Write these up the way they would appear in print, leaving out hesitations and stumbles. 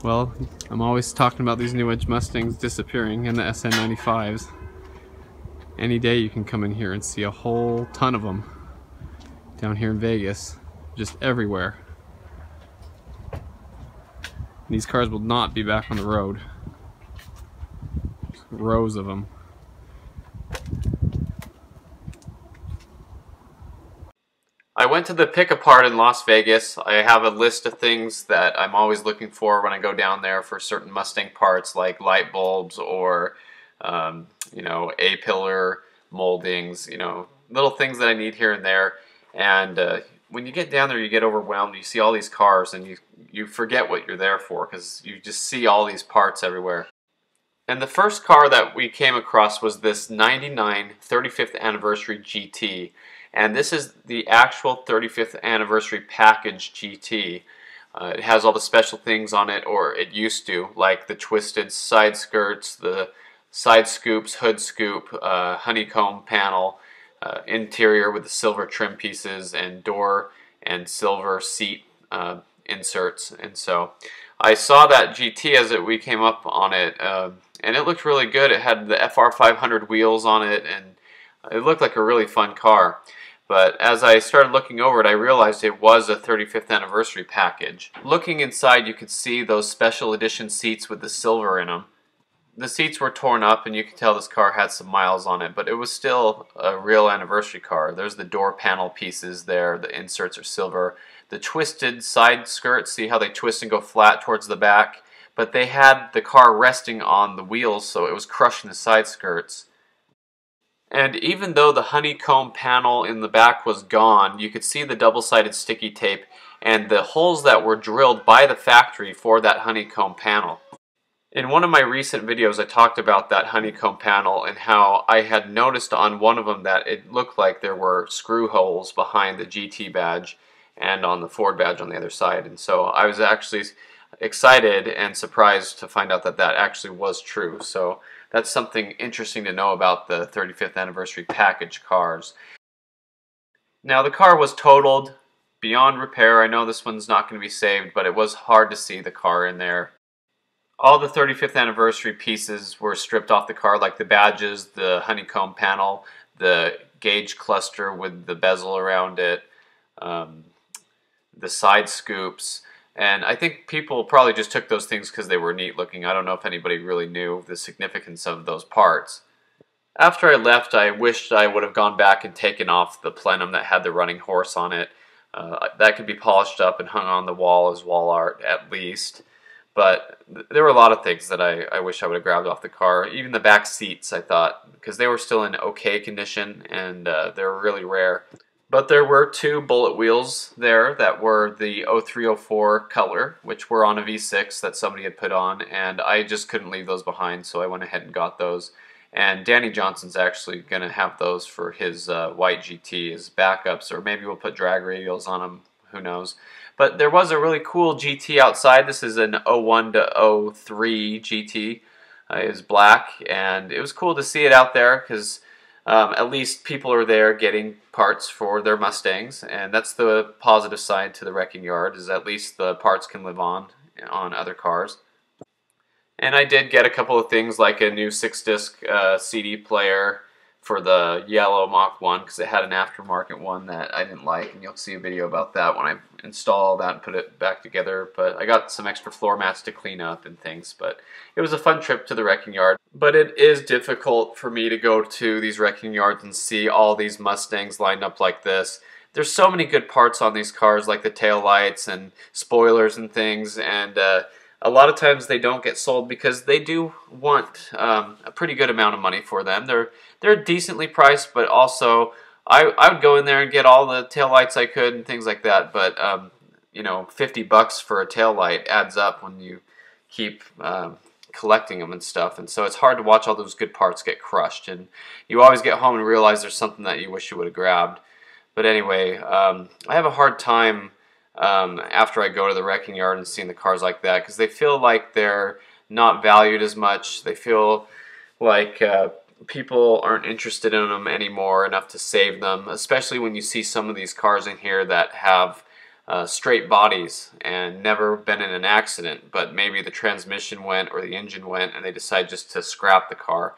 Well, I'm always talking about these New Edge Mustangs disappearing and the SN95s. Any day you can come in here and see a whole ton of them down here in Vegas, just everywhere. And these cars will not be back on the road. Just rows of them. I went to the Pick Apart in Las Vegas. I have a list of things that I'm always looking for when I go down there for certain Mustang parts, like light bulbs or A-pillar moldings, little things that I need here and there. And when you get down there, you get overwhelmed. You see all these cars and you forget what you're there for because you just see all these parts everywhere. And the first car that we came across was this 99 35th Anniversary GT. And this is the actual 35th Anniversary Package GT. It has all the special things on it, or it used to, like the twisted side skirts, the side scoops, hood scoop, honeycomb panel, interior with the silver trim pieces, and door and silver seat inserts. And so I saw that GT as we came up on it, and it looked really good. It had the FR500 wheels on it, and it looked like a really fun car. But as I started looking over it, I realized it was a 35th anniversary package. Looking inside, you could see those special edition seats with the silver in them. The seats were torn up, and you could tell this car had some miles on it, but it was still a real anniversary car. There's the door panel pieces there. The inserts are silver. The twisted side skirts, see how they twist and go flat towards the back? But they had the car resting on the wheels, so it was crushing the side skirts. And even though the honeycomb panel in the back was gone, you could see the double-sided sticky tape and the holes that were drilled by the factory for that honeycomb panel. In one of my recent videos, I talked about that honeycomb panel and how I had noticed on one of them that it looked like there were screw holes behind the GT badge and on the Ford badge on the other side. And so I was actually excited and surprised to find out that that actually was true. So that's something interesting to know about the 35th anniversary package cars. Now the car was totaled beyond repair. I know this one's not going to be saved, but it was hard to see the car in there. All the 35th anniversary pieces were stripped off the car, like the badges, the honeycomb panel, the gauge cluster with the bezel around it, the side scoops. And I think people probably just took those things because they were neat looking. I don't know if anybody really knew the significance of those parts. After I left, I wished I would have gone back and taken off the plenum that had the running horse on it. That could be polished up and hung on the wall as wall art at least. But there were a lot of things that I wish I would have grabbed off the car. Even the back seats, I thought, because they were still in okay condition and they were really rare. But there were two bullet wheels there that were the 0304 color, which were on a V6 that somebody had put on, and I just couldn't leave those behind, so I went ahead and got those. And Danny Johnson's actually going to have those for his white GT as backups, or maybe we'll put drag radials on them, who knows. But there was a really cool GT outside. This is an 01 to 03 GT. It was black, and it was cool to see it out there because at least people are there getting parts for their Mustangs, and that's the positive side to the wrecking yard, is at least the parts can live on other cars. And I did get a couple of things like a new 6-disc CD player for the yellow Mach 1 because it had an aftermarket one that I didn't like, and you'll see a video about that when I install that and put it back together. But I got some extra floor mats to clean up and things, but it was a fun trip to the wrecking yard. But it is difficult for me to go to these wrecking yards and see all these Mustangs lined up like this. There's so many good parts on these cars, like the tail lights and spoilers and things, and a lot of times they don't get sold because they do want a pretty good amount of money for them. They're decently priced, but also I would go in there and get all the taillights I could and things like that. But you know, $50 for a taillight adds up when you keep collecting them and stuff. And so it's hard to watch all those good parts get crushed. And you always get home and realize there's something that you wish you would have grabbed. But anyway, I have a hard time after I go to the wrecking yard and seeing the cars like that because they feel like they're not valued as much. They feel like people aren't interested in them anymore enough to save them, especially when you see some of these cars in here that have straight bodies and never been in an accident, but maybe the transmission went or the engine went and they decide just to scrap the car.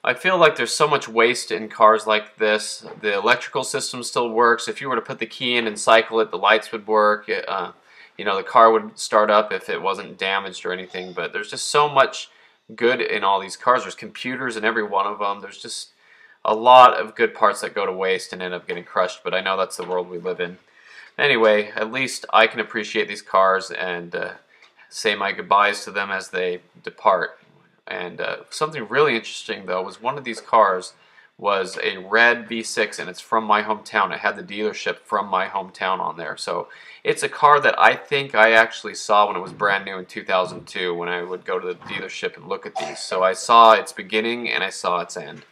I feel like there's so much waste in cars like this. The electrical system still works. If you were to put the key in and cycle it, the lights would work. You know, the car would start up if it wasn't damaged or anything. But there's just so much good in all these cars. There's computers in every one of them. There's just a lot of good parts that go to waste and end up getting crushed. But I know that's the world we live in. Anyway, at least I can appreciate these cars and say my goodbyes to them as they depart. And something really interesting, though, was one of these cars was a red V6, and it's from my hometown. It had the dealership from my hometown on there. So it's a car that I think I actually saw when it was brand new in 2002 when I would go to the dealership and look at these. So I saw its beginning and I saw its end.